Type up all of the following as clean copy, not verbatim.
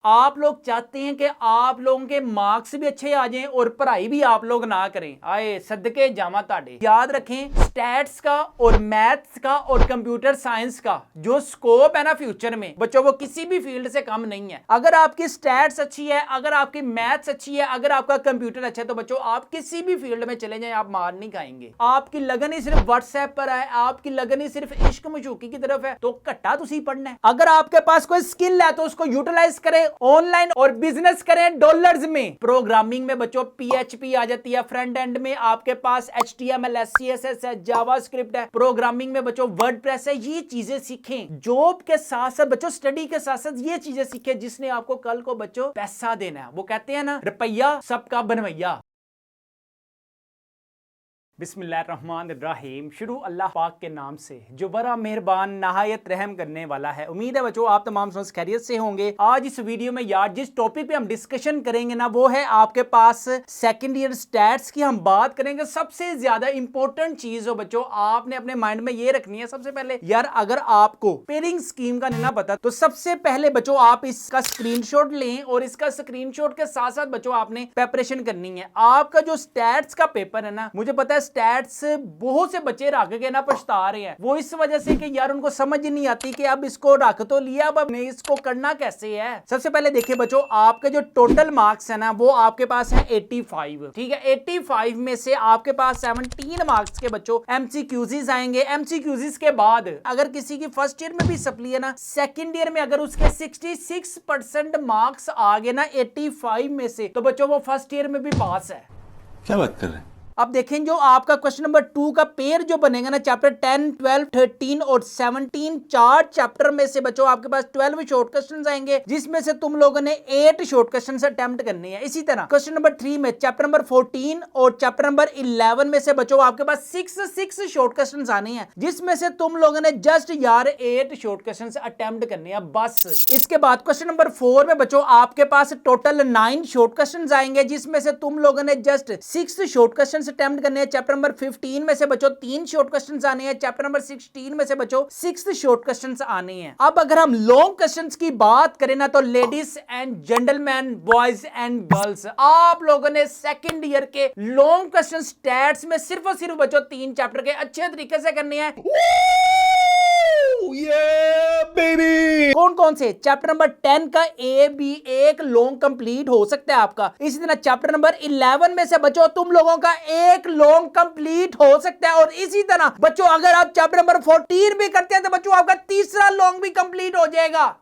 आप लोग चाहते हैं कि आप लोगों के मार्क्स भी अच्छे आ जाएं और पढ़ाई भी आप लोग ना करें। आए सदके जामा ताड़े। याद रखें, स्टैट्स का और मैथ्स का और कंप्यूटर साइंस का जो स्कोप है ना फ्यूचर में बच्चों, वो किसी भी फील्ड से कम नहीं है। अगर आपकी स्टैट्स अच्छी है, अगर आपकी मैथ्स अच्छी है, अगर आपका कंप्यूटर अच्छा है, तो बच्चों आप किसी भी फील्ड में चले जाएं, आप मार नहीं खाएंगे। आपकी लगन ही सिर्फ व्हाट्सएप पर है, आपकी लगन ही सिर्फ इश्क मशूकी की तरफ है, तो घट्टा तुसी पढ़ना है। अगर आपके पास कोई स्किल है तो उसको यूटिलाइज करें, ऑनलाइन और बिजनेस करें डॉलर्स में। प्रोग्रामिंग में बच्चों पीएचपी आ जाती है, फ्रंट एंड में आपके पास एचटीएमएल है, सीएसएस है, जावास्क्रिप्ट है, प्रोग्रामिंग में बच्चों वर्डप्रेस है। ये चीजें सीखें, जॉब के साथ साथ बच्चों स्टडी के साथ साथ ये चीजें सीखें जिसने आपको कल को बच्चों पैसा देना है। वो कहते हैं ना, रुपया सबका बनवैया। बिस्मिल्लाहिर्रहमानिर्रहीम। शुरू अल्लाह पाक के नाम से जो बड़ा मेहरबान नहायत रहम करने वाला है। उम्मीद है बच्चों आप तमाम खैरियत से होंगे। आज इस वीडियो में यार जिस टॉपिक पे हम डिस्कशन करेंगे ना, वो है आपके पास सेकंड ईयर स्टैट्स की हम बात करेंगे। सबसे ज्यादा इंपॉर्टेंट चीज हो बच्चों, आपने अपने माइंड में ये रखनी है। सबसे पहले यार अगर आपको पेयरिंग स्कीम का नहीं ना पता, तो सबसे पहले बच्चों आप इसका स्क्रीनशॉट लें और इसका स्क्रीनशॉट के साथ साथ बच्चों आपने प्रिपरेशन करनी है। आपका जो स्टैट्स का पेपर है ना, मुझे पता है स्टैट्स बहुत से बच्चे रख के ना पछता रहे हैं। वो इस वजह से कि यार उनको समझ नहीं आती कि अब इसको रख तो लिया, अब नहीं इसको करना कैसे है। सबसे पहले देखिए बच्चों, आपके जो टोटल मार्क्स है ना, वो आपके पास है 85। ठीक है, 85 में से आपके पास 17 मार्क्स के बच्चों एमसीक्यूज आएंगे। एमसीक्यूज के बाद अगर किसी की फर्स्ट ईयर में भी सप्ली है ना, सेकंड ईयर में अगर उसके 66% मार्क्स आ गए ना 85 में से, तो बच्चों वो फर्स्ट ईयर में भी पास है। क्या बात कर रहे हैं? अब देखें, जो आपका क्वेश्चन नंबर 2 का पेयर जो बनेगा ना, चैप्टर 10, 12, 13 और 17, चार चैप्टर में से बच्चों आपके पास 12 शॉर्ट क्वेश्चंस आएंगे, जिसमें से तुम लोगों ने 8 शॉर्ट क्वेश्चंस अटेम्प्ट करने हैं। इसी तरह क्वेश्चन नंबर 3 में चैप्टर नंबर 14 और चैप्टर नंबर 11 में से बच्चों आपके पास 6 शॉर्ट क्वेश्चंस आने हैं, जिसमें से तुम लोगों ने जस्ट यार 8 शॉर्ट क्वेश्चंस अटेम्प्ट करने हैं बस। इसके बाद क्वेश्चन नंबर 4 में बच्चों आपके पास टोटल 9 शॉर्ट क्वेश्चंस आएंगे, जिसमें से तुम लोगों ने जस्ट 6 शॉर्ट क्वेश्चंस अटेम्प्ट करने हैं। चैप्टर नंबर 15 में से बच्चों 3 शॉर्ट क्वेश्चंस आने हैं। चैप्टर नंबर 16 में से बच्चों 6 शॉर्ट क्वेश्चंस आने हैं। अब अगर हम लॉन्ग क्वेश्चंस की बात करें ना, तो ladies and gentleman, boys and girls, आप लोगों ने सेकंड ईयर के लॉन्ग क्वेश्चन स्टैट्स में सिर्फ और सिर्फ बच्चों 3 चैप्टर के अच्छे तरीके से करने हैं। कौन कौन से? चैप्टर नंबर 10 का ए बी एक लॉन्ग कंप्लीट हो सकता है आपका। इसी तरह चैप्टर नंबर 11 में से बच्चों तुम लोगों का एक लॉन्ग कंप्लीट हो सकता है। और इसी तरह बच्चों अगर आप चैप्टर नंबर 14 भी करते हैं तो बच्चों आपका तीसरा लॉन्ग भी कंप्लीट हो जाएगा।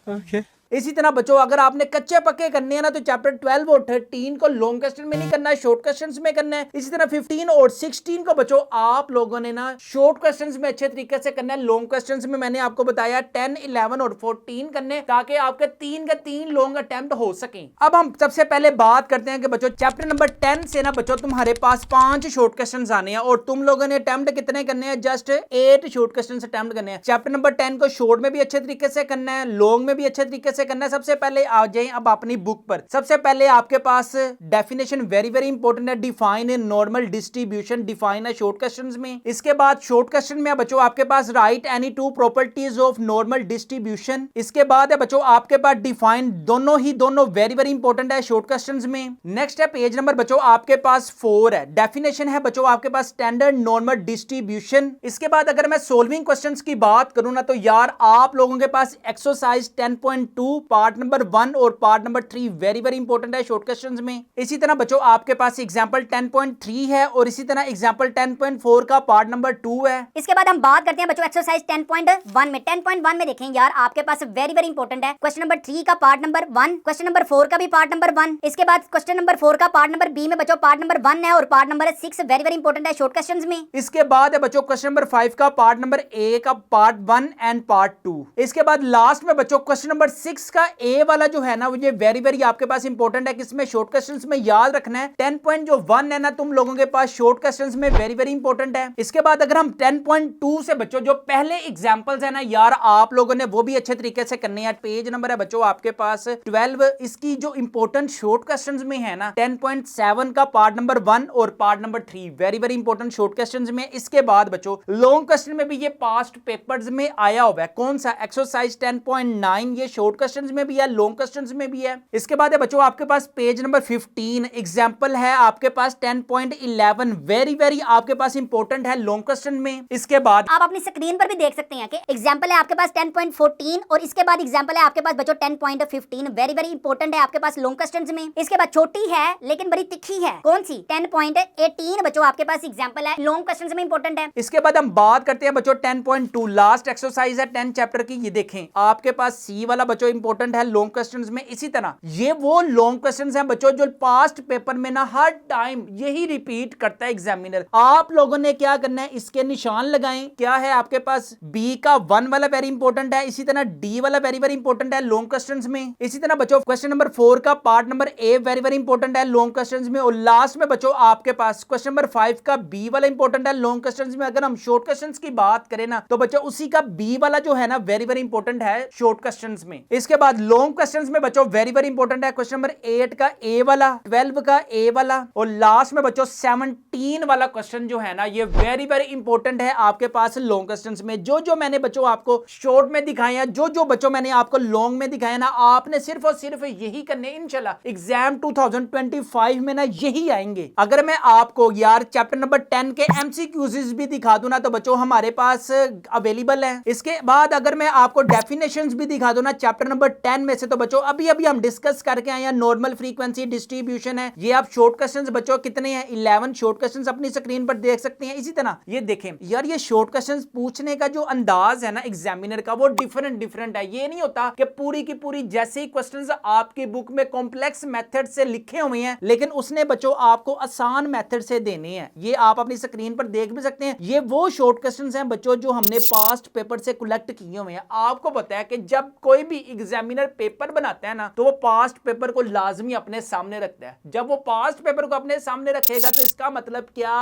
इसी तरह बच्चों अगर आपने कच्चे पक्के करने हैं ना, तो चैप्टर 12 और 13 को लॉन्ग क्वेश्चन में नहीं करना है, शॉर्ट क्वेश्चंस में करना है। इसी तरह 15 और 16 को बच्चों आप लोगों ने ना शॉर्ट क्वेश्चंस में अच्छे तरीके से करना है। लॉन्ग क्वेश्चंस में मैंने आपको बताया 10, 11 और 14 करने, ताकि आपके 3 के 3 लॉन्ग अटेम्प्ट हो सके। अब हम सबसे पहले बात करते हैं कि बच्चों चैप्टर नंबर 10 से ना बच्चों तुम्हारे पास 5 शॉर्ट क्वेश्चन आने हैं, और तुम लोगों ने अटेम्प्ट कितने करने हैं? जस्ट 8 शॉर्ट क्वेश्चन अटेम्प्ट करने हैं। चैप्टर नंबर 10 को शॉर्ट में भी अच्छे तरीके से करना है, लॉन्ग में भी अच्छे तरीके से करना है। सबसे पहले आ जाएं अब अपनी बुक पर। सबसे पहले आपके पास डेफिनेशन वेरी वेरी इंपॉर्टेंट है। Define a normal distribution, define है शॉर्ट क्वेश्चंस में। इसके बाद शॉर्ट क्वेश्चन में बच्चों आपके पास write any 2 properties of normal distribution. इसके बाद है बच्चों आपके पास डिफाइन, दोनों वेरी वेरी इंपॉर्टेंट है शॉर्ट क्वेश्चंस में। नेक्स्ट है पेज नंबर बच्चों आपके पास 4 है। डेफिनेशन है बच्चों आपके पास स्टैंडर्ड नॉर्मल डिस्ट्रीब्यूशन। इसके बाद अगर मैं सोल्विंग क्वेश्चंस की बात करूं ना, तो यार आप लोगों के पास एक्सरसाइज 10.2 पार्ट नंबर 1 और part number 3 very very important है शॉर्ट क्वेश्चंस में। इसी तरह बच्चों आपके पास एग्जांपल 10.3 है, और इसी तरह एग्जांपल 10.4 का पार्ट नंबर 2 है। इसके बाद हम बात करते हैं बच्चों एक्सरसाइज 10.1 में। 10.1 में देखें यार आपके पास वेरी वेरी इंपॉर्टेंट है क्वेश्चन नंबर 3 का पार्ट नंबर 1, क्वेश्चन नंबर 4 का भी पार्ट नंबर 1। इसके बाद क्वेश्चन नंबर 4 का पार्ट नंबर बी में बच्चों पार्ट नंबर 1 है, और part number 6 very very important है शॉर्ट क्वेश्चंस में। इसके बाद है बच्चों क्वेश्चन नंबर 5 का पार्ट नंबर ए का पार्ट 1 एंड पार्ट 2। इसके बाद लास्ट में बच्चों क्वेश्चन नंबर 6 का ए वाला जो है ना, ये वेरी वेरी आपके पास इंपॉर्टेंट है कि इसमें शॉर्ट क्वेश्चंस में याद रखना है 10.1 है ना तुम लोगों के पास शॉर्ट क्वेश्चंस में वेरी वेरी इंपॉर्टेंट है। इसके बाद अगर हम 10.2 से बच्चों जो पहले एग्जांपल्स है ना यार आप लोगों ने वो भी अच्छे तरीके से करने हैं। पेज नंबर है बच्चों आपके पास 12। इसकी जो इंपॉर्टेंट शॉर्ट क्वेश्चंस में है ना 10.7 का पार्ट नंबर 1 और part number 3 very very important short questions में। इसके बाद बच्चों लॉन्ग क्वेश्चन में भी ये पास्ट पेपर्स में आया हुआ है। कौन सा? एक्सरसाइज 10.9 ये शॉर्ट क्वेश्चंस में भी है, लॉन्ग क्वेश्चंस में भी है। इसके बाद है बच्चों आपके पास पेज नंबर 15 एग्जांपल है आपके पास 10.11 वेरी वेरी आपके पास इंपॉर्टेंट है लॉन्ग क्वेश्चन में। इसके बाद आप अपनी स्क्रीन पर भी देख सकते हैं कि एग्जांपल है आपके पास 10.14 और इसके बाद एग्जांपल है आपके पास बच्चों 10.15 वेरी वेरी इंपॉर्टेंट है आपके पास लॉन्ग क्वेश्चंस में। इसके बाद छोटी है लेकिन बड़ी तिखी है, कौन सी? 10.18 बच्चों आपके पास एग्जांपल है लॉन्ग क्वेश्चंस में इंपॉर्टेंट है। इसके बाद हम बात करते हैं बच्चों 10.2 लास्ट एक्सरसाइज है 10 चैप्टर की। ये देखें आपके पास सी वाला बच्चों इंपॉर्टेंट है लॉन्ग क्वेश्चंस में। इसी तरह ये वो लॉन्ग क्वेश्चंस हैं बच्चों जो पास्ट पेपर में ना हर टाइम यही रिपीट करता है एग्जामिनर। आप लोगों ने क्या करना है, इसके निशान लगाएं। क्या है आपके पास बी का 1 वाला वेरी इंपॉर्टेंट है, इसी तरह डी वाला वेरी वेरी इंपॉर्टेंट है लॉन्ग क्वेश्चंस में। इसी तरह बच्चों क्वेश्चन नंबर 4 का part number A very very important है लॉन्ग क्वेश्चंस में। और लास्ट में बच्चों आपके पास क्वेश्चन नंबर 5 का बी वाला इंपॉर्टेंट है लॉन्ग क्वेश्चंस में। अगर हम शॉर्ट क्वेश्चंस की बात करें ना तो बच्चों उसी का बी वाला जो है ना वेरी वेरी इंपॉर्टेंट है शॉर्ट क्वेश्चंस में। इसके बाद लॉन्ग क्वेश्चंस में बच्चों वेरी वेरी इंपॉर्टेंट है क्वेश्चन नंबर 8 का ए वाला, 12 का ए वाला और लास्ट में बच्चों 17 वाला क्वेश्चन जो है ना ये वेरी वेरी इंपॉर्टेंट है आपके पास लॉन्ग क्वेश्चंस में। जो जो मैंने बच्चों आपको शॉर्ट में दिखाया, जो जो बच्चों मैंने आपको लॉन्ग में दिखाया ना, आपने सिर्फ और सिर्फ यही करने इंशाल्लाह एग्जाम 2025 में ना यही आएंगे। अगर मैं आपको यार चैप्टर नंबर 10 के एमसीक्यूज भी दिखा दूं ना तो बच्चों हमारे पास अवेलेबल है। इसके बाद अगर मैं आपको डेफिनेशंस भी दिखा दूं ना चैप्टर नंबर 10 में से तो बच्चों अभी अभी हम डिस्कस करके आए हैं नॉर्मल फ्रीक्वेंसी डिस्ट्रीब्यूशन है। ये आप शॉर्ट क्वेश्चंस बच्चों कितने हैं, 11 शॉर्ट क्वेश्चंस अपनी स्क्रीन पर देख सकते हैं। इसी तरह ये देखें यार ये शॉर्ट क्वेश्चंस पूछने का जो अंदाज है ना एग्जामिनर का वो डिफरेंट है। ये नहीं होता कि पूरी की पूरी जैसे ही क्वेश्चंस आपकी बुक में कॉम्प्लेक्स मेथड से लिखे हुए हैं लेकिन उसने बच्चों आपको आसान मेथड से देने हैं। ये आप अपनी स्क्रीन पर देख भी सकते हैं। ये वो शॉर्ट क्वेश्चंस हैं बच्चों जो हमने पास्ट पेपर से कलेक्ट किए हुए हैं। आपको पता है कि जब कोई भी एग्जामिनर पेपर बनाता है ना तो वो पास्ट पेपर को लाजमी अपने सामने रखता है। जब वो पास्ट पेपर को अपने सामने रखेगा तो इसका मतलब क्या?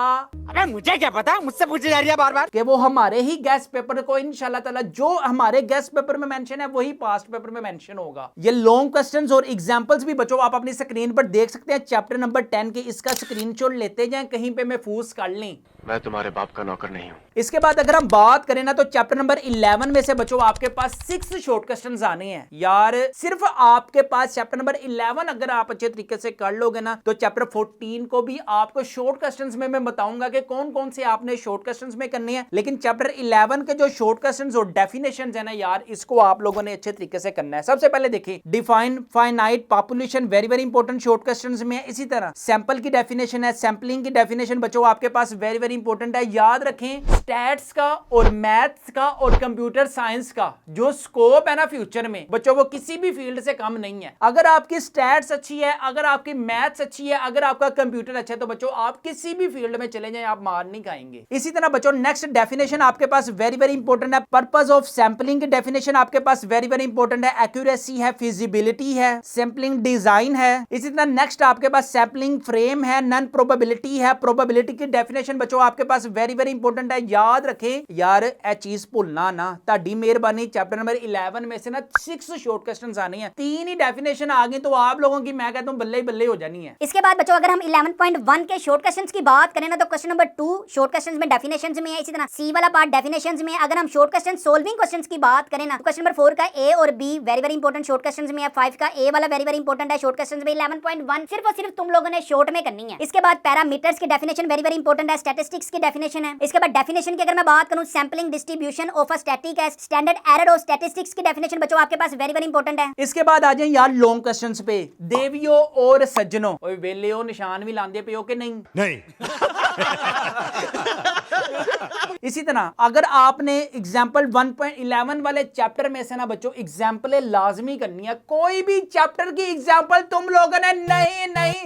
अरे मुझे क्या पता, मुझसे पूछी जा रही है बार बार कि वो हमारे ही गेस्ट पेपर को इंशाल्लाह ताला जो हमारे गेस्ट पेपर में मेंशन है वही पास्ट पेपर में मेंशन होगा। ये लॉन्ग क्वेश्चंस और एग्जांपल्स भी बच्चों आप अपनी स्क्रीन पर देख सकते हैं चैप्टर नंबर 10 के। इसका स्क्रीनशॉट लेते जाएं, कहीं पे महफूज कर लें। मैं तुम्हारे बाप का नौकर नहीं हूँ। इसके बाद अगर हम बात करें ना तो चैप्टर नंबर 11 में से बच्चों आपके पास 6 शॉर्ट क्वेश्चंस आने हैं। यार सिर्फ आपके पास चैप्टर नंबर 11 अगर आप अच्छे तरीके से कर लोगे ना तो चैप्टर 14 को भी आपको शॉर्ट क्वेश्चंस में मैं बताऊंगा कि कौन कौन से आपने शॉर्ट क्वेश्चंस में करने हैं। लेकिन चैप्टर 11 के जो शॉर्ट क्वेश्चंस और डेफिनेशंस है ना यार इसको आप लोगों ने अच्छे तरीके से करना है। सबसे पहले देखिए define finite population very very important short questions में है। इसी तरह सैंपल की डेफिनेशन है, सैंपलिंग की डेफिनेशन बच्चों आपके पास वेरी वेरी इंपॉर्टेंट है। याद रखें स्टैट्स का और मैथ्स का और कंप्यूटर साइंस का जो स्कोप है ना फ्यूचर में बच्चों वो किसी भी फील्ड से कम नहीं है। अगर आपकी स्टैट्स अच्छी है, अगर आपकी मैथ्स अच्छी है, अगर आपका कंप्यूटर अच्छा है तो बच्चों आप किसी भी फील्ड में चले जाएं आप मार नहीं खाएंगे। इसी तरह बच्चों नेक्स्ट डेफिनेशन आपके पास वेरी वेरी इंपॉर्टेंट है। पर्पस ऑफ सैंपलिंग की डेफिनेशन आपके पास वेरी वेरी इंपॉर्टेंट है। एक्यूरेसी है, फिजिबिलिटी है, सैंपलिंग डिजाइन है। इसी तरह नेक्स्ट आपके पास सैंपलिंग फ्रेम है, नॉन प्रोबेबिलिटी है। प्रोबेबिलिटी की डेफिनेशन बच्चों आपके पास वेरी वेरी इंपॉर्टेंट है। याद रखें यार ए चीज भूलना ना, ताड़ी मेहरबानी चैप्टर नंबर 11 में से ना 6 शॉर्ट क्वेश्चंस आने हैं। 3 ही डेफिनेशन आ गई तो आप लोगों की मैं कहता हूं बल्ले ही बल्ले हो जानी है। इसके बाद बच्चों अगर हम 11.1 के शॉर्ट क्वेश्चंस की बात करें ना तो क्वेश्चन नंबर 2 शॉर्ट क्वेश्चंस में डेफिनेशंस में है। इसी तरह सी वाला पार्ट डेफिनेशंस में है। अगर हम शॉर्ट क्वेश्चन सोल्विंग क्वेश्चंस की बात करें ना तो क्वेश्चन नंबर 4 का ए और be very very important short questions में है। 5 का ए वाला वेरी वेरी इंपॉर्टेंट है शॉर्ट क्वेश्चंस में। 11.1 सिर्फ और सिर्फ तुम लोगों ने शॉर्ट में करनी है। इसके बाद पैरामीटर्स की डेफिनेशन वेरी वेरी इंपॉर्टेंट है। स्टैटिस्टिक्स की डेफिनेशन है। इसके बाद डेफिनेशन की अगर मैं बात करूं sampling distribution of a static है। स्टैंडर्ड एरर ऑफ स्टैटिस्टिक्स की डेफिनेशन बच्चों आपके पास वेरी वेरी इंपॉर्टेंट है। इसके बाद आ जाए यार लॉन्ग क्वेश्चंस पे। देवियों और सज्जनों ओए वेलियो निशान भी लांदे पे हो कि नहीं? नहीं। इसी तरह अगर आपने एग्जाम्पल 1.11 वाले चैप्टर में से ना बच्चों एग्जाम्पल लाजमी करनी है। कोई भी चैप्टर की एग्जाम्पल तुम लोगों ने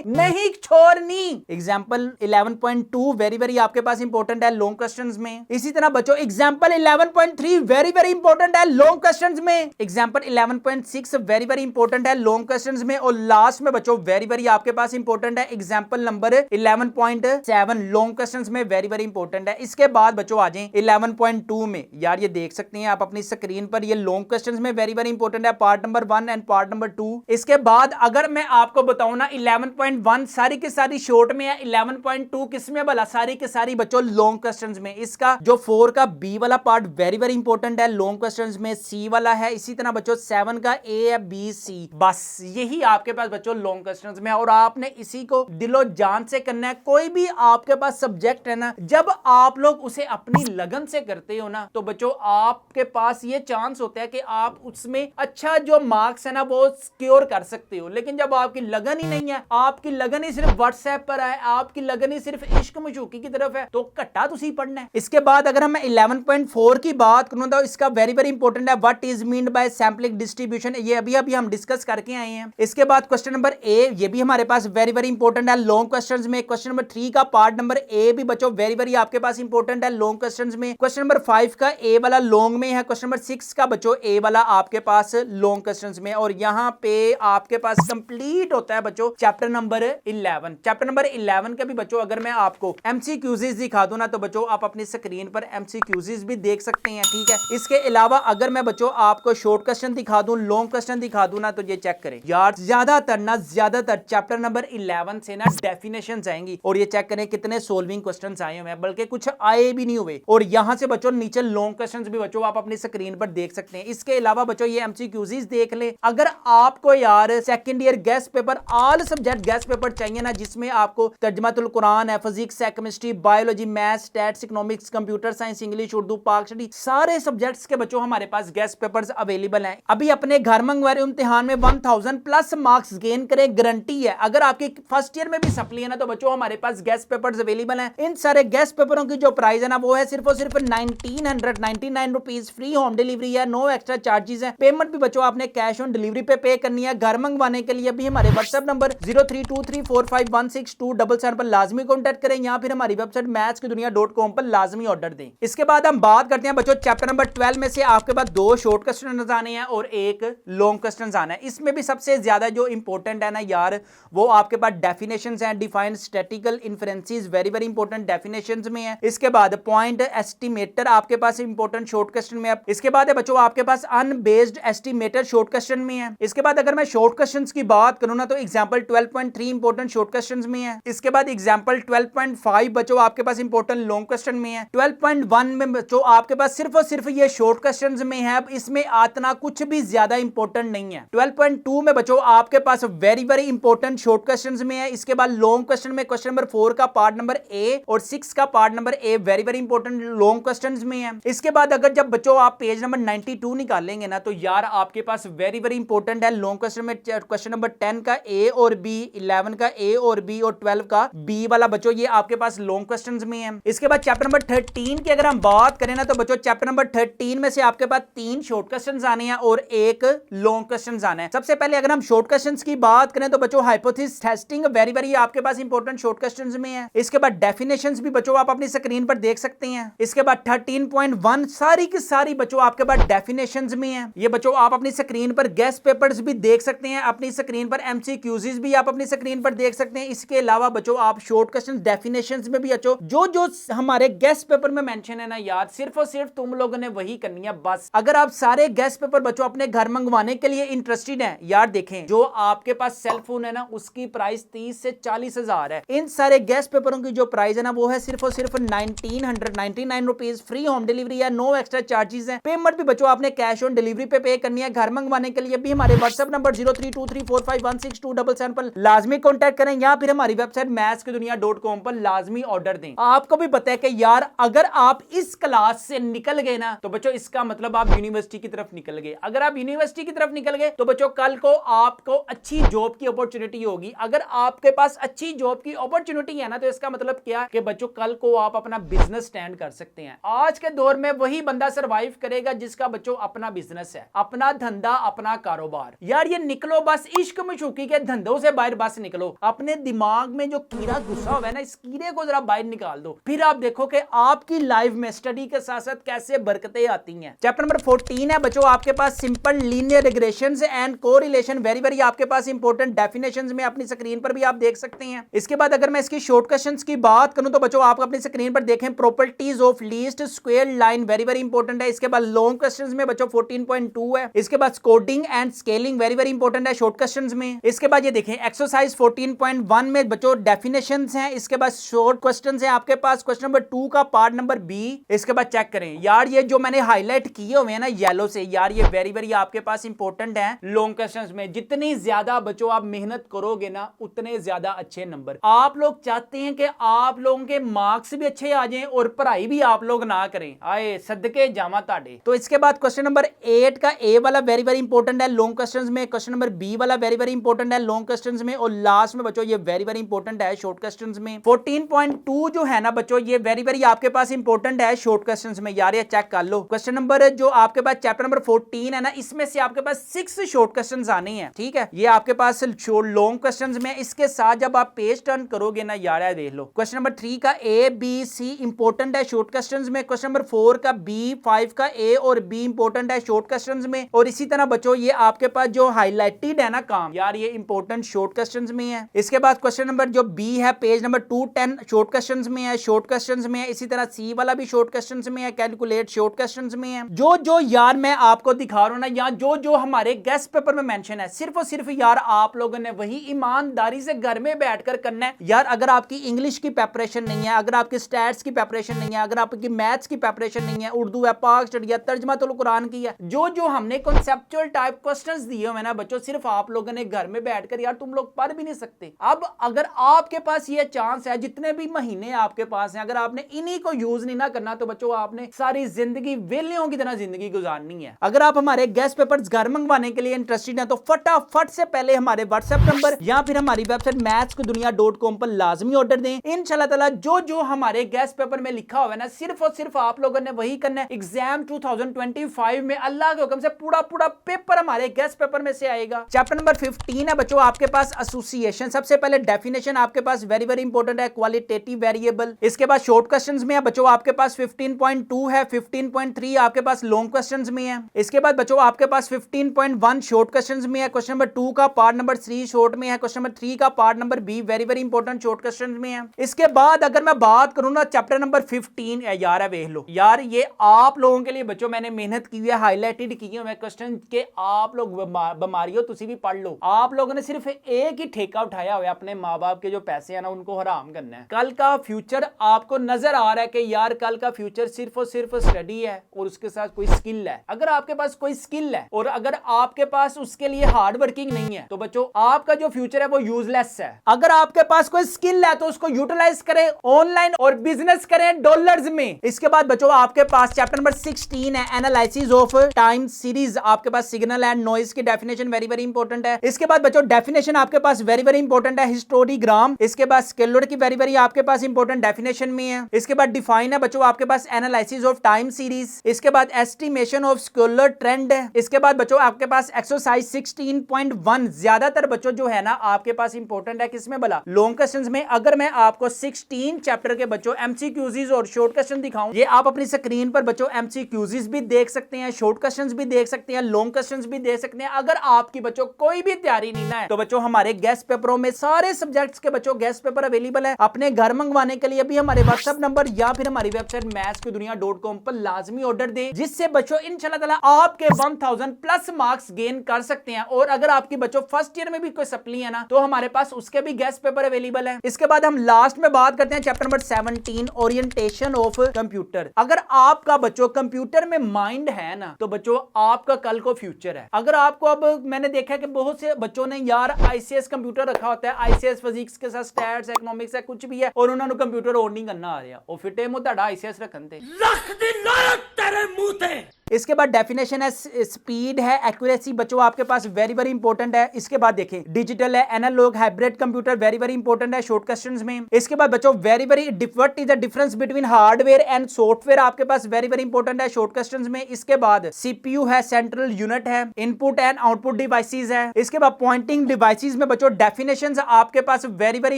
नहीं छोड़नी। एग्जाम्पल 11.2 वेरी वेरी आपके पास इंपॉर्टेंट है लॉन्ग क्वेश्चंस में। इसी तरह बच्चों एग्जाम्पल 11.3 वेरी वेरी इंपॉर्टेंट है लॉन्ग क्वेश्चंस में। एग्जाम्पल 11.6 वेरी वेरी इंपॉर्टेंट है लॉन्ग क्वेश्चंस में। और लास्ट में बच्चों वेरी वेरी आपके पास इंपॉर्टेंट है एग्जाम्पल नंबर 11.7 लॉन्ग क्वेश्चंस में वेरी वेरी इंपॉर्टेंट है। इसके बाद बच्चों आ जाएं 11.2 में। यार ये देख सकते हैं आप अपनी स्क्रीन पर, ये लॉन्ग क्वेश्चंस में वेरी वेरी इंपॉर्टेंट है, part number 1 and part number 2। इसके बाद अगर मैं आपको बताऊं ना 11.1 सारी की सारी शॉर्ट में है, 11.2 किसमें भला, सारी की सारी बच्चों लॉन्ग क्वेश्चंस में। इसका जो 4 का बी वाला पार्ट वेरी वेरी इंपॉर्टेंट है लॉन्ग क्वेश्चंस में, सी वाला है, इसी तरह बच्चों 7 का ए बी सी, बस यही आपके पास बच्चों लॉन्ग क्वेश्चंस में, और आपने इसी को दिलो जान से करना है। कोई भी आपके पास सब्जेक्ट है ना, जब आप लोग उसे अपनी लगन से करते हो ना, तो बच्चों आपके पास ये चांस होता है कि आप उसमें अच्छा जो मार्क्स है ना वो सिक्योर कर सकते हो। लेकिन जब आपकी लगन ही नहीं है, आपकी लगन ही सिर्फ व्हाट्सएप पर है, आपकी लगन ही सिर्फ इश्क मशूकी की तरफ है, तो कट्टा तुसी पढ़ना है। इसके बाद अगर हम 11.4 की बात करूं तो इसका वेरी वेरी इंपॉर्टेंट है, what is meant by sampling distribution, ये अभी हम डिस्कस करके आए हैं। इसके बाद क्वेश्चन नंबर ए, ये भी हमारे पास वेरी वेरी इंपॉर्टेंट है लॉन्ग क्वेश्चंस में। क्वेश्चन नंबर 3 का पार्ट नंबर ए भी बच्चों वेरी वेरी आपके पास इंपॉर्टेंट है लॉन्ग क्वेश्चंस में। क्वेश्चन नंबर 5 का ए वाला लॉन्ग में है, क्वेश्चन नंबर 6 का बच्चों ए वाला आपके पास लॉन्ग क्वेश्चंस में, और यहां पे आपके पास कंप्लीट होता है बच्चों चैप्टर नंबर 11। चैप्टर नंबर 11 के भी बच्चों अगर मैं आपको एमसीक्यूज दिखा दूं ना, तो बच्चों आप अपनी स्क्रीन पर एमसीक्यूज भी देख सकते हैं, ठीक है। इसके अलावा अगर मैं बच्चों आपको शॉर्ट क्वेश्चन दिखा दूं, लॉन्ग क्वेश्चन दिखा दूं ना, तो ये चेक करें यार, ज्यादातर चैप्टर नंबर 11 से ना डेफिनेशंस आएंगी, और ये चेक करें कितने सोल्विंग क्वेश्चंस आए हुए हैं, बल्कि कुछ आए भी नहीं हुए। और यहां से बच्चों नीचे लॉन्ग क्वेश्चंस भी बच्चों आप अपनी स्क्रीन पर देख सकते हैं। इसके अलावा बच्चों ये एमसीक्यूज देख ले। अगर आपको यार second year guest paper all subject guest paper चाहिए ना, जिसमें आपको तर्जुमातुल कुरान है, physics, chemistry, biology, maths, stats, economics, computer science, English, Urdu, पाक स्टडी, सारे सब्जेक्ट्स के बच्चों हमारे पास गेस्ट पेपर्स अवेलेबल हैं। अभी अपने घर मंगवा रहे इम्तिहान में 1000 प्लस मार्क्स गेन करें, गारंटी है। अगर आपके फर्स्ट ईयर में भी सप्ली है ना, तो बच्चों हमारे पास गेस्ट पेपर्स अवेलेबल हैं। इन सारे गेस्ट पेपरों की जो प्राइस है ना, वो है सिर्फ और सिर्फ 1999 रुपीज। फ्री होम डिलीवरी है, नो एक्स्ट्रा चार्जेस है। पेमेंट भी बच्चों आपने कैश ऑन डिलीवरी पे करनी है। घर मंगवाने के लिए भी हमारे व्हाट्सएप नंबर 0323451627 पर लाजमी कॉन्टैक्ट करें, या फिर हमारी वेबसाइट mathskidunia.com पर लाजमी ऑर्डर दें। इसके बाद हम बात करते हैं बच्चों चैप्टर नंबर 12 में से आपके पास 2 शॉर्ट क्वेश्चन आने हैं और एक लॉन्ग क्वेश्चन आना है। इसमें भी सबसे ज्यादा जो इंपॉर्टेंट है ना यार, वो आपके पास डेफिनेशंस हैं। Define statistical inferences very very important definitions में है। इसके बाद पॉइंट एस्टिमेटर आपके पास इंपॉर्टेंट शॉर्ट क्वेश्चन में है। इसके बाद है बच्चों आपके पास अनबेस्ड एस्टिमेटर शॉर्ट क्वेश्चन में है। इसके बाद अगर मैं शॉर्ट क्वेश्चंस की बात करूं ना, तो एग्जांपल 12.3 इंपॉर्टेंट शॉर्ट क्वेश्चंस में है। इसके बाद एग्जांपल 12.5 बच्चों आपके पास इंपॉर्टेंट लॉन्ग क्वेश्चन में है। 12.1 में बच्चों आपके पास सिर्फ और सिर्फ ये शॉर्ट क्वेश्चंस में है, इसमें आतना कुछ भी ज्यादा इंपॉर्टेंट नहीं है। 12.2 में बच्चों आपके पास very very important short questions में है। इसके बाद लॉन्ग क्वेश्चन में क्वेश्चन नंबर 4 का पार्ट नंबर ए और 6 का part number A very very important long questions में है। इसके बाद अगर जब बच्चों आप पेज नंबर 92 निकालेंगे ना, तो यार आपके पास वेरी वेरी इंपॉर्टेंट है लॉन्ग क्वेश्चन में क्वेश्चन नंबर 10 का ए और बी, 11 का ए और बी और 12 का बी वाला बच्चों ये आपके पास लॉन्ग क्वेश्चंस में है। इसके बाद चैप्टर नंबर 13 की अगर हम बात करें ना, तो बच्चों चैप्टर नंबर 13 में से आपके पास 3 शॉर्ट क्वेश्चंस आने हैं और एक लॉन्ग क्वेश्चंस आना है। सबसे पहले अगर हम शॉर्ट क्वेश्चंस की बात करें, तो बच्चों हाइपोथेसिस टेस्टिंग वेरी वेरी आपके पास इंपॉर्टेंट शॉर्ट क्वेश्चंस में है। इसके बाद डेफिनेशंस भी बच्चों आप अपनी स्क्रीन पर देख सकते हैं। इसके बाद 13.1 सारी की सारी बच्चों आपके पास डेफिनेशंस में है। ये बच्चों आप अपनी स्क्रीन पर गेस्ट पेपर्स भी देख सकते हैं, अपनी स्क्रीन पर एमसीक्यूज भी आप अपनी स्क्रीन पर देख सकते हैं। इसके अलावा बच्चों आप शॉर्ट क्वेश्चन डेफिनेशंस में भी बच्चों जो हमारे गेस्ट पेपर में मेंशन है ना यार, सिर्फ और सिर्फ तुम लोगों ने वही करनी है बस। अगर आप सारे गेस्ट पेपर बच्चों अपने घर मंगवाने के लिए इंटरेस्टेड हैं, यार देखें जो आपके पास सेल फोन है ना, उसकी प्राइस 30 से 40 हजार है। इन सारे गेस्ट पेपरों की जो प्राइस है ना, वो है सिर्फ और सिर्फ 1999 रुपीज। फ्री होम डिलीवरी है, नो एक्स्ट्रा चार्जेस है। पेमेंट भी बच्चों आपने कैश ऑन डिलीवरी पे करनी है। घर मंगवाने के लिए भी हमारे व्हाट्सएप नंबर 0323451627 पर लाजमी कॉन्टैक्ट करें, या फिर हमारी वेबसाइट mathskidunia.com पर लाजमी ऑर्डर दें। आपको भी पता है कि यार अगर आप इस क्लास से निकल गए ना, तो बच्चों इसका मतलब आप यूनिवर्सिटी की तरफ निकल गए। अगर आप यूनिवर्सिटी की तरफ निकल गए, तो बच्चों कल को आपको अच्छी जॉब की अपॉर्चुनिटी होगी। अगर आपके पास अच्छी जॉब की अपॉर्चुनिटी है ना, तो इसका मतलब क्या कि बच्चों कल को आप अपना बिजनेस स्टैंड कर सकते हैं। आज के दौर में वही बंदा सरवाइव करेगा जिसका बच्चों अपना बिजनेस है, अपना धंधा, अपना कारोबार। यार ये निकलो बस इश्क मशूकी के धंधों से बाहर बस निकलो। अपने दिमाग में जो कीड़ा घुसा हुआ है ना, इस कीड़े को जरा बाहर निकाल दो, फिर आप देखो कि आपकी लाइफ में स्टडी के साथ साथ कैसे बरकतें आती हैं। चैप्टर नंबर 14 है बच्चों आपके पास simple linear regressions and correlation very very आपके पास इंपॉर्टेंट डेफिनेशंस में अपनी स्क्रीन पर भी आप देख सकते हैं। इसके बाद अगर मैं इसकी शॉर्ट क्वेश्चंस की बात करूं, तो बच्चों आप अपनी स्क्रीन स्क्रीन पर देखें, properties of least square line very very important है। इसके बाद लॉन्ग क्वेश्चंस में बच्चों 14.2 है। इसके बाद coding and scaling very very important है शॉर्ट क्वेश्चंस में। इसके बाद ये देखें एक्सरसाइज 14.1 में बच्चों डेफिनेशंस हैं। इसके बाद शॉर्ट क्वेश्चंस हैं आपके पास, क्वेश्चन नंबर 2 का पार्ट नंबर बी। इसके बाद चेक करें यार, ये जो मैंने हाईलाइट किए हुए हैं ना येलो से, यार ये वेरी वेरी आपके पास इंपॉर्टेंट है लॉन्ग क्वेश्चंस में। जितनी ज्यादा बच्चों आप मेहनत करोगे ना, उतने ज्यादा अच्छे नंबर। आप लोग चाहते हैं कि आप लोगों के मार्क्स भी अच्छे आ जाएं और पढ़ाई भी आप लोग ना करें, आए सदके जामा ताड़े। तो इसके बाद क्वेश्चन नंबर 8 का ए वाला वेरी वेरी इंपॉर्टेंट है लॉन्ग क्वेश्चंस में। क्वेश्चन नंबर बी वाला वेरी वेरी इंपॉर्टेंट है लॉन्ग क्वेश्चंस में। और लास्ट में बच्चों ये वेरी वेरी इंपॉर्टेंट है शॉर्ट क्वेश्चंस में। 14.2 जो है ना बच्चों, ये वेरी वेरी आपके पास इंपॉर्टेंट है शॉर्ट क्वेश्चंस में। यार ये चेक कर लो, क्वेश्चन नंबर जो आपके पास चैप्टर नंबर 14 है ना, इसमें से आपके पास 6 शॉर्ट क्वेश्चंस आने हैं, ठीक है। ये आपके पास लॉन्ग क्वेश्चंस में। इसके साथ जब आप पेज टर्न करोगे ना यार, देख लो क्वेश्चन नंबर 3 का ए बी सी इंपॉर्टेंट है शॉर्ट क्वेश्चंस में। क्वेश्चन नंबर 4 का बी, 5 का ए और बी इंपॉर्टेंट है शॉर्ट क्वेश्चंस में। और इसी तरह बच्चों ये आपके पास जो हाईलाइटेड है ना काम, यार ये इंपॉर्टेंट शॉर्ट क्वेश्चंस में है। इसके बाद क्वेश्चन नंबर जो बी है पेज नंबर 210 शॉर्ट क्वेश्चंस में है, शॉर्ट क्वेश्चंस में है। इसी तरह सी वाला भी शॉर्ट क्वेश्चंस में है, कैलकुलेट शॉर्ट क्वेश्चंस में है। जो जो यार मैं आपको दिखा रहा हूं ना, यहाँ जो जो हमारे गेस्ट पेपर में मेंशन है, सिर्फ और सिर्फ यार आप लोगों ने वही ईमानदारी से घर में बैठकर करना है। यार अगर आपकी इंग्लिश की प्रिपरेशन नहीं है, अगर आपकी स्टैट्स की प्रिपरेशन नहीं है, अगर आपकी मैथ्स की प्रिपरेशन नहीं है, उर्दू है, पाक स्टडी है, तर्जमातुल कुरान की है, जो जो हमने कॉन्सेप्चुअल टाइप क्वेश्चंस दिए हुए ना बच्चों, सिर्फ आप लोगों ने घर में बैठकर यार तुम लोग पढ़ भी नहीं सकते। अब अगर आपके पास ये चांस है, जितने भी महीने आपके पास हैं, अगर आपने इन्हीं को यूज नहीं ना करना, तो बच्चों आपने सारी जिंदगी वेलियों की तरह जिंदगी गुजारनी है। अगर आप हमारे गेस्ट पेपर्स घर मंगवाने के लिए इंटरेस्टेड हैं, तो फटाफट से पहले हमारे व्हाट्सएप नंबर या फिर हमारी वेबसाइट mathskidunia.com पर लाजमी ऑर्डर दें। इंशाल्लाह ताला जो जो हमारे गेस्ट पेपर में लिखा हुआ है ना, सिर्फ और सिर्फ आप लोगों ने वही करना है। एग्जाम 2025 में अल्लाह के हुक्म से पूरा पूरा पेपर हमारे गेस्ट पेपर में से आएगा। चैप्टर नंबर 15 है बच्चों आपके पास एसोसिएशन। सबसे पहले डेफिनेशन आपके पास वेरी वेरी इंपॉर्टेंट है, क्वालिटेटिव वेरिएबल। इसके बाद शॉर्ट क्वेश्चंस में है बच्चों आपके पास 15.2 है, 15.3 आपके पास लॉन्ग क्वेश्चंस में है। इसके बाद बच्चों आपके पास 15.1 शॉर्ट क्वेश्चंस में है। क्वेश्चन नंबर 2 का पार्ट नंबर 3 शॉर्ट में है। क्वेश्चन नंबर 3 का part number be very very important short questions में है। इसके बाद अगर मैं बात करूं ना चैप्टर नंबर 15 है, यार देख लो यार, ये आप लोगों के लिए बच्चों मैंने मेहनत की है, हाईलाइटेड किए हुए क्वेश्चन के आप लोग बीमारी हो तुसी भी पढ़ लो। आप लोगों ने सिर्फ एक ही ठेका उठाया हुआ है, अपने माँ बाप के जो पैसे हैं ना उनको हराम करना है। कल का फ्यूचर आपको नजर आ रहा है कि यार कल का फ्यूचर सिर्फ और सिर्फ स्टडी है और उसके साथ कोई स्किल है। अगर आपके पास कोई स्किल है और अगर आपके पास उसके लिए हार्ड वर्किंग नहीं है, तो बच्चों आपका जो फ्यूचर है वो यूजलेस है। अगर आपके पास कोई स्किल है तो उसको यूटिलाइज करें ऑनलाइन और बिजनेस करें डॉलर्स में। इसके बाद बच्चों आपके पास चैप्टर नंबर 16 है, एनालिसिस ऑफ टाइम सीरीज। आपके पास सिग्नल एंड नॉइज की डेफिनेशन वेरी वेरी इंपॉर्टेंट है। इसके बाद बच्चों डेफिनेशन आपके पास वेरी वेरी इंपॉर्टेंट है, हिस्टोग्राम। इसके बाद स्केलर की वेरी वेरी आपके पास इंपॉर्टेंट डेफिनेशन में है। इसके बाद डिफाइन है बच्चों आपके पास एनालिसिस ऑफ टाइम सीरीज। इसके बाद एस्टिमेशन ऑफ स्केलर ट्रेंड है। इसके बाद बच्चों आपके पास एक्सरसाइज 16.1 ज्यादातर बच्चों जो है ना आपके पास इंपॉर्टेंट है, किसमें भला? लॉन्ग क्वेश्चंस में। अगर मैं आपको 16 चैप्टर के बच्चों एमसीक्यूज और शॉर्ट क्वेश्चन दिखाऊं, ये आप अपनी स्क्रीन पर बच्चों एमसीक्यूज भी देख सकते हैं, शॉर्ट क्वेश्चंस भी देख सकते हैं, लॉन्ग क्वेश्चंस भी देख सकते हैं। अगर आपकी बच्चों कोई भी तैयारी नहीं ना है, तो बच्चों हमारे गेस्ट पेपरों में सारे सब्जेक्ट्स के बच्चों गेस्ट पेपर अवेलेबल है। अपने घर मंगवाने के लिए भी हमारे व्हाट्सएप नंबर या फिर हमारी वेबसाइट mathskidunia.com पर लाजमी ऑर्डर दे, जिससे बच्चों इंशाल्लाह ताला आपके 1000 प्लस मार्क्स गेन कर सकते हैं। और अगर आपकी बच्चों फर्स्ट ईयर में भी कोई सप्ली है ना, तो हमारे पास उसके भी गेस्ट पेपर अवेलेबल है। इसके बाद हम लास्ट में बात करते हैं chapter number 17 orientation of computer. अगर आपका बच्चों कंप्यूटर में माइंड है ना, तो बच्चों आपका कल को फ्यूचर है। अगर आपको, अब मैंने देखा है कि बहुत से बच्चों ने यार आईसीएस कंप्यूटर रखा होता है, आईसीएस फिजिक्स के साथ स्टैट्स इकोनॉमिक्स है कुछ भी है, और उन्होंने कंप्यूटर ऑन नहीं करना आ रहा, और फिर टेमो तड़ा आईसीएस रखन थे लख दिन लायक तेरे मुंह थे। इसके बाद डेफिनेशन है, स्पीड है, एक्यूरेसी बच्चों आपके पास वेरी वेरी इंपॉर्टेंट है। इसके बाद देखें डिजिटल है, analog, hybrid computer very very important है शॉर्ट क्वेश्चंस में। इसके बाद बच्चों very very what is the difference between hardware and software आपके पास वेरी वेरी इंपॉर्टेंट है शॉर्ट क्वेश्चंस में। इसके बाद सीपीयू है, सेंट्रल यूनिट है, इनपुट एंड आउटपुट डिवाइसेस है। इसके बाद पॉइंटिंग डिवाइसेस में बच्चों डेफिनेशंस आपके पास वेरी वेरी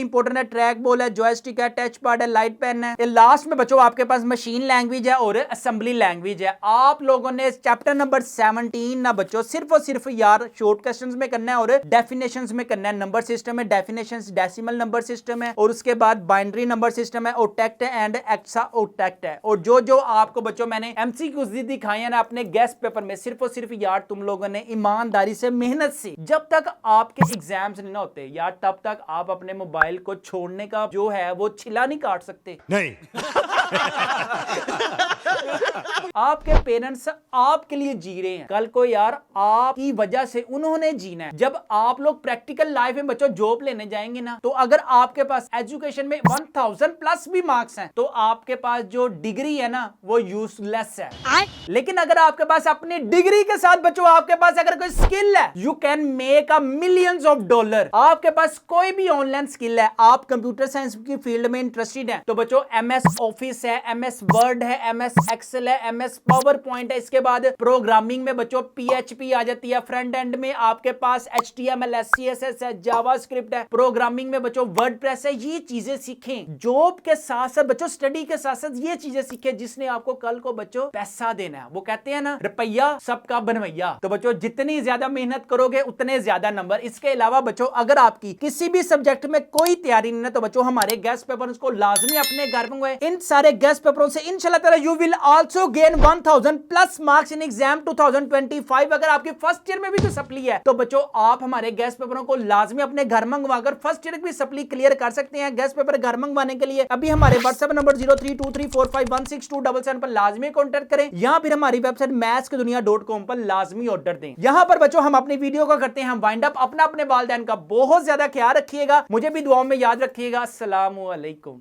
इंपॉर्टेंट है, ट्रैक बॉल है, जॉयस्टिक है, टच पैड है, लाइट पेन है। लास्ट में बच्चों आपके पास मशीन लैंग्वेज है और असेंबली लैंग्वेज है। आप लोग लोगों ने चैप्टर नंबर 17 ना बच्चों सिर्फ और सिर्फ यार शॉर्ट क्वेश्चंस में करना है और डेफिनेशंस में करना है। नंबर सिस्टम है, डेफिनेशंस, डेसिमल नंबर सिस्टम है और उसके बाद बाइनरी नंबर सिस्टम है, ओक्टेट एंड हेक्साओक्टेट है। और जो जो आपको बच्चों मैंने एमसीक्यूज दिखाए हैं ना अपने गेस्ट पेपर में, सिर्फ और सिर्फ यार तुम लोगों ने ईमानदारी से, मेहनत से, जब तक आपके एग्जाम्स नहीं ना होते यार तब तक आप अपने मोबाइल को छोड़ने का जो है वो छिला नहीं काट सकते। नहीं। आपके पेरेंट्स आपके लिए जी रहे हैं, कल को यार आपकी वजह से उन्होंने जीना है। जब आप लोग प्रैक्टिकल लाइफ में बच्चों जॉब लेने जाएंगे ना, तो अगर आपके पास एजुकेशन में 1000 प्लस भी मार्क्स हैं तो आपके पास जो डिग्री है ना वो यूजलेस है। लेकिन अगर आपके पास अपनी डिग्री के साथ बच्चों आपके पास अगर कोई स्किल है, you can make a millions of dollar. आपके पास कोई भी ऑनलाइन स्किल है, आप कंप्यूटर साइंस की फील्ड में इंटरेस्टेड है तो बच्चों MS ऑफिस है, MS वर्ड है, MS एक्सेल है, MS पावर पॉइंट है। इसके बाद प्रोग्रामिंग में बच्चों PHP आ जाती है, फ्रंट एंड में आपके पास HTML है, CSS है, जावास्क्रिप्ट है, प्रोग्रामिंग में बच्चों वर्डप्रेस है। ये चीजें सीखें, जॉब के साथ साथ बच्चों स्टडी के साथ साथ ये चीजें सीखें जिसने आपको कल को बच्चों पैसा देना है। वो कहते हैं ना रुपया सबका बनवैया। तो बच्चों जितनी ज्यादा मेहनत करोगे उतने ज्यादा नंबर। इसके अलावा बच्चों अगर आपकी किसी भी सब्जेक्ट में कोई तैयारी नहीं है तो बच्चों हमारे गेस्ट पेपर्स को लाजमी अपने घर मंगवाएं। इन सारे गेस्ट पेपरों से इंशाल्लाह ताला you will also gain 1000 plus marks in exam 2025। अगर आपकी फर्स्ट ईयर में भी कोई सप्ली है तो बच्चों आप हमारे गेस्ट पेपरों को लाजमी अपने घर मंगवाकर फर्स्ट ईयर की सप्ली क्लियर कर सकते हैं। गेस्ट पेपर घर मंगवाने के लिए अभी हमारे व्हाट्सएप नंबर 0323451627 पर लाजमी कॉन्टैक्ट करें या फिर हमारी वेबसाइट mathskidunia.com पर लाजमी ऑर्डर दें। यहां पर बच्चों हम अपनी वीडियो को करते हैं हम वाइंड अप। अपना अपने वालिदैन का बहुत ज्यादा ख्याल रखिएगा, मुझे भी दुआओं में याद रखिएगा। अस्सलामु अलैकुम।